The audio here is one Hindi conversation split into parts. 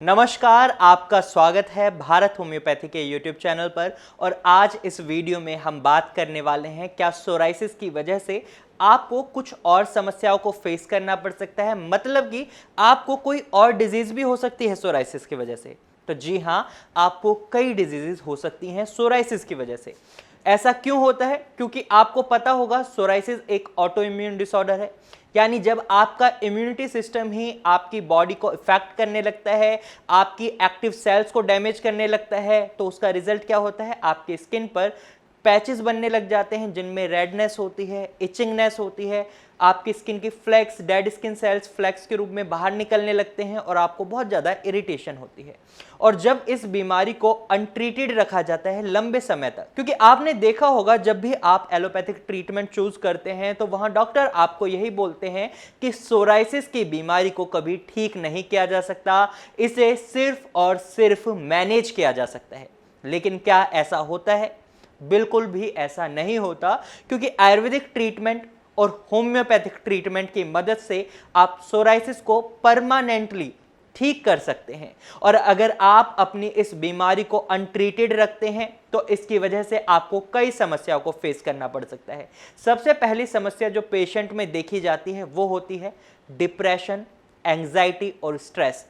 नमस्कार, आपका स्वागत है भारत होम्योपैथी के यूट्यूब चैनल पर। और आज इस वीडियो में हम बात करने वाले हैं क्या सोराइसिस की वजह से आपको कुछ और समस्याओं को फेस करना पड़ सकता है, मतलब कि आपको कोई और डिजीज भी हो सकती है सोराइसिस की वजह से। तो जी हाँ, आपको कई डिजीजेस हो सकती हैं सोराइसिस की वजह से। ऐसा क्यों होता है? क्योंकि आपको पता होगा सोराइसिस एक ऑटो इम्यून डिसऑर्डर है, यानी जब आपका इम्यूनिटी सिस्टम ही आपकी बॉडी को इफेक्ट करने लगता है, आपकी एक्टिव सेल्स को डैमेज करने लगता है, तो उसका रिजल्ट क्या होता है? आपके स्किन पर पैचेस बनने लग जाते हैं जिनमें रेडनेस होती है, इचिंगनेस होती है, आपकी स्किन की flakes, dead skin cells flakes के रूप में बाहर निकलने लगते हैं और आपको बहुत ज़्यादा इरिटेशन होती है। और जब इस बीमारी को अनट्रीटेड रखा जाता है लंबे समय तक, क्योंकि आपने देखा होगा जब भी आप एलोपैथिक ट्रीटमेंट चूज करते हैं तो वहां डॉक्टर आपको यही बोलते हैं कि सोराइसिस की बीमारी को कभी ठीक नहीं किया जा सकता, इसे सिर्फ और सिर्फ मैनेज किया जा सकता है। लेकिन क्या ऐसा होता है? बिल्कुल भी ऐसा नहीं होता, क्योंकि आयुर्वेदिक ट्रीटमेंट और होम्योपैथिक ट्रीटमेंट की मदद से आप सोराइसिस को परमानेंटली ठीक कर सकते हैं। और अगर आप अपनी इस बीमारी को अनट्रीटेड रखते हैं तो इसकी वजह से आपको कई समस्याओं को फेस करना पड़ सकता है। सबसे पहली समस्या जो पेशेंट में देखी जाती है वो होती है डिप्रेशन, एंजाइटी और स्ट्रेस।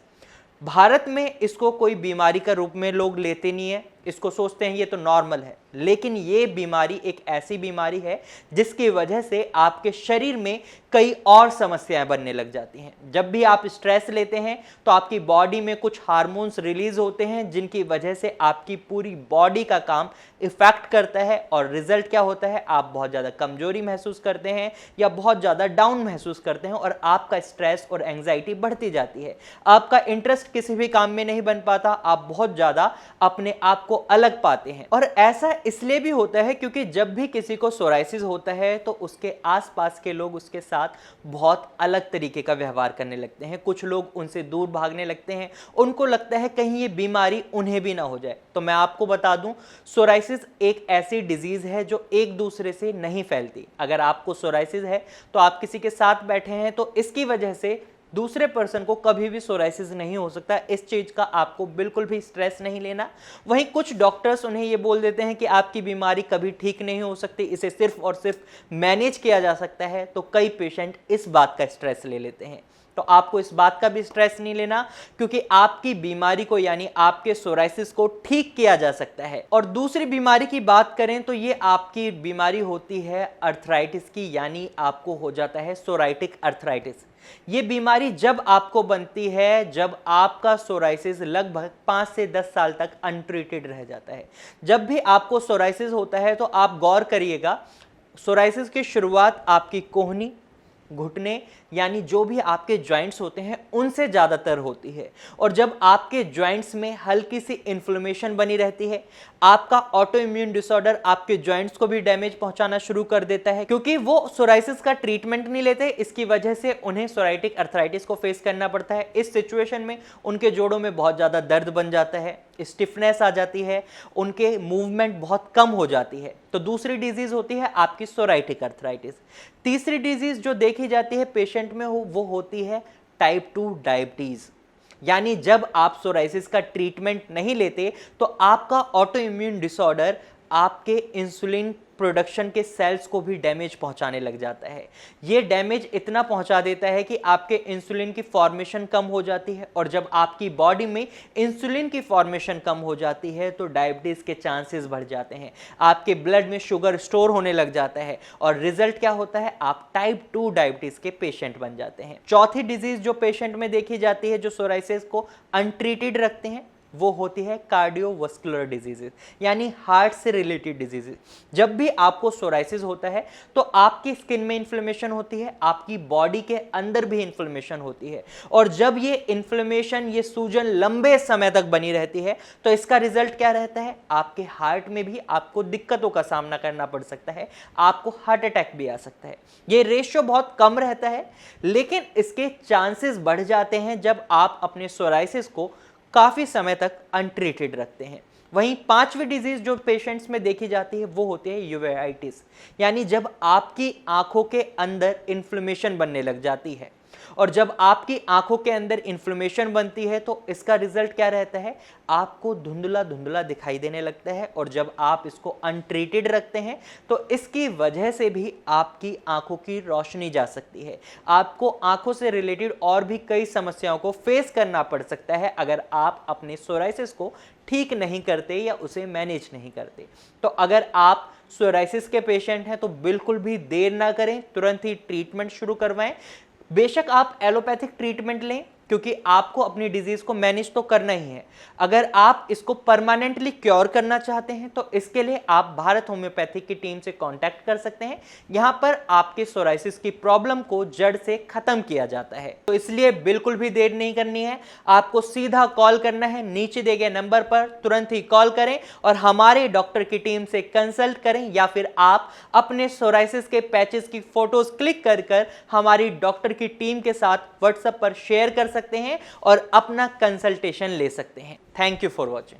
भारत में इसको कोई बीमारी का रूप में लोग लेते नहीं है, इसको सोचते हैं ये तो नॉर्मल है। लेकिन ये बीमारी एक ऐसी बीमारी है जिसकी वजह से आपके शरीर में कई और समस्याएं बनने लग जाती हैं। जब भी आप स्ट्रेस लेते हैं तो आपकी बॉडी में कुछ हार्मोन्स रिलीज होते हैं जिनकी वजह से आपकी पूरी बॉडी का काम इफेक्ट करता है। और रिजल्ट क्या होता है? आप बहुत ज़्यादा कमजोरी महसूस करते हैं या बहुत ज़्यादा डाउन महसूस करते हैं और आपका स्ट्रेस और एंग्जाइटी बढ़ती जाती है। आपका इंटरेस्ट किसी भी काम में नहीं बन पाता, आप बहुत ज़्यादा अपने आप को अलग पाते हैं। और ऐसा इसलिए भी होता है क्योंकि जब भी किसी को सोराइसिस होता है तो उसके आसपास के लोग उसके साथ बहुत अलग तरीके का व्यवहार करने लगते हैं। कुछ लोग उनसे दूर भागने लगते हैं, उनको लगता है कहीं ये बीमारी उन्हें भी ना हो जाए। तो मैं आपको बता दूं, सोराइसिस एक ऐसी डिजीज है जो एक दूसरे से नहीं फैलती। अगर आपको सोराइसिस है तो आप किसी के साथ बैठे हैं तो इसकी वजह से दूसरे पर्सन को कभी भी सोराइसिस नहीं हो सकता। इस चीज का आपको बिल्कुल भी स्ट्रेस नहीं लेना। वहीं कुछ डॉक्टर्स उन्हें ये बोल देते हैं कि आपकी बीमारी कभी ठीक नहीं हो सकती, इसे सिर्फ और सिर्फ मैनेज किया जा सकता है। तो कई पेशेंट इस बात का स्ट्रेस ले लेते हैं। तो आपको इस बात का भी स्ट्रेस नहीं लेना, क्योंकि आपकी बीमारी को यानी आपके सोराइसिस को ठीक किया जा सकता है। और दूसरी बीमारी की बात करें तो ये आपकी बीमारी होती है अर्थराइटिस की, यानी आपको हो जाता है सोराइटिक अर्थराइटिस। ये बीमारी जब आपको बनती है जब आपका सोराइसिस लगभग 5 से 10 साल तक अनट्रीटेड रह जाता है। जब भी आपको सोराइसिस होता है तो आप गौर करिएगा, सोराइसिस की शुरुआत आपकी कोहनी, घुटने यानी जो भी आपके जॉइंट्स होते हैं उनसे ज़्यादातर होती है। और जब आपके जॉइंट्स में हल्की सी इन्फ्लेमेशन बनी रहती है, आपका ऑटो इम्यून डिसऑर्डर आपके जॉइंट्स को भी डैमेज पहुंचाना शुरू कर देता है। क्योंकि वो सोराइसिस का ट्रीटमेंट नहीं लेते, इसकी वजह से उन्हें सोराइटिक अर्थराइटिस को फेस करना पड़ता है। इस सिचुएशन में उनके जोड़ों में बहुत ज़्यादा दर्द बन जाता है, स्टिफनेस आ जाती है, उनके मूवमेंट बहुत कम हो जाती है। तो दूसरी डिजीज होती है आपकी सोराइटिक अर्थराइटिस। तीसरी डिजीज जो देखी जाती है पेशेंट में वो होती है टाइप 2 डायबिटीज। यानी जब आप सोराइसिस का ट्रीटमेंट नहीं लेते तो आपका ऑटो इम्यून डिसऑर्डर आपके इंसुलिन प्रोडक्शन के सेल्स को भी डैमेज पहुंचाने लग जाता है। ये डैमेज इतना पहुंचा देता है कि आपके इंसुलिन की फॉर्मेशन कम हो जाती है। और जब आपकी बॉडी में इंसुलिन की फॉर्मेशन कम हो जाती है तो डायबिटीज के चांसेस बढ़ जाते हैं, आपके ब्लड में शुगर स्टोर होने लग जाता है और रिजल्ट क्या होता है? आप टाइप 2 डायबिटीज के पेशेंट बन जाते हैं। चौथी डिजीज जो पेशेंट में देखी जाती है जो सोराइसिस को अनट्रीटेड रखते हैं वो होती है कार्डियोवास्कुलर डिजीजेस, यानी हार्ट से रिलेटेड डिजीजेस। जब भी आपको सोराइसिस होता है तो आपकी स्किन में इन्फ्लेमेशन होती है, आपकी बॉडी के अंदर भी इन्फ्लेमेशन होती है। और जब ये इन्फ्लेमेशन, ये सूजन लंबे समय तक बनी रहती है तो इसका रिजल्ट क्या रहता है? आपके हार्ट में भी आपको दिक्कतों का सामना करना पड़ सकता है, आपको हार्ट अटैक भी आ सकता है। ये रेशियो बहुत कम रहता है, लेकिन इसके चांसेस बढ़ जाते हैं जब आप अपने सोराइसिस को काफी समय तक अनट्रीटेड रखते हैं। वहीं पांचवी डिजीज जो पेशेंट्स में देखी जाती है वो होती है यूवेआइटिस, यानी जब आपकी आंखों के अंदर इन्फ्लेमेशन बनने लग जाती है। और जब आपकी आंखों के अंदर इन्फ्लेमेशन बनती है तो इसका रिजल्ट क्या रहता है, आपको धुंधला धुंधला दिखाई देने लगता है। और जब आप इसको अनट्रीटेड रखते हैं तो इसकी वजह से भी आपकी आंखों की रोशनी जा सकती है। आपको आंखों से रिलेटेड और भी कई समस्याओं को फेस करना पड़ सकता है अगर आप अपने सोराइसिस को ठीक नहीं करते या उसे मैनेज नहीं करते। तो अगर आप सोराइसिस के पेशेंट हैं तो बिल्कुल भी देर ना करें, तुरंत ही ट्रीटमेंट शुरू करवाएं। बेशक आप एलोपैथिक ट्रीटमेंट लें, क्योंकि आपको अपनी डिजीज को मैनेज तो करना ही है। अगर आप इसको परमानेंटली क्योर करना चाहते हैं तो इसके लिए आप भारत होम्योपैथिक की टीम से कांटेक्ट कर सकते हैं। यहां पर आपके सोराइसिस की प्रॉब्लम को जड़ से खत्म किया जाता है। तो इसलिए बिल्कुल भी देर नहीं करनी है, आपको सीधा कॉल करना है, नीचे दिए गए नंबर पर तुरंत ही कॉल करें और हमारे डॉक्टर की टीम से कंसल्ट करें, या फिर आप अपने सोराइसिस के पैचेस की फोटोज क्लिक कर हमारी डॉक्टर की टीम के साथ व्हाट्सएप पर शेयर कर सकते हैं और अपना कंसल्टेशन ले सकते हैं। Thank you for watching.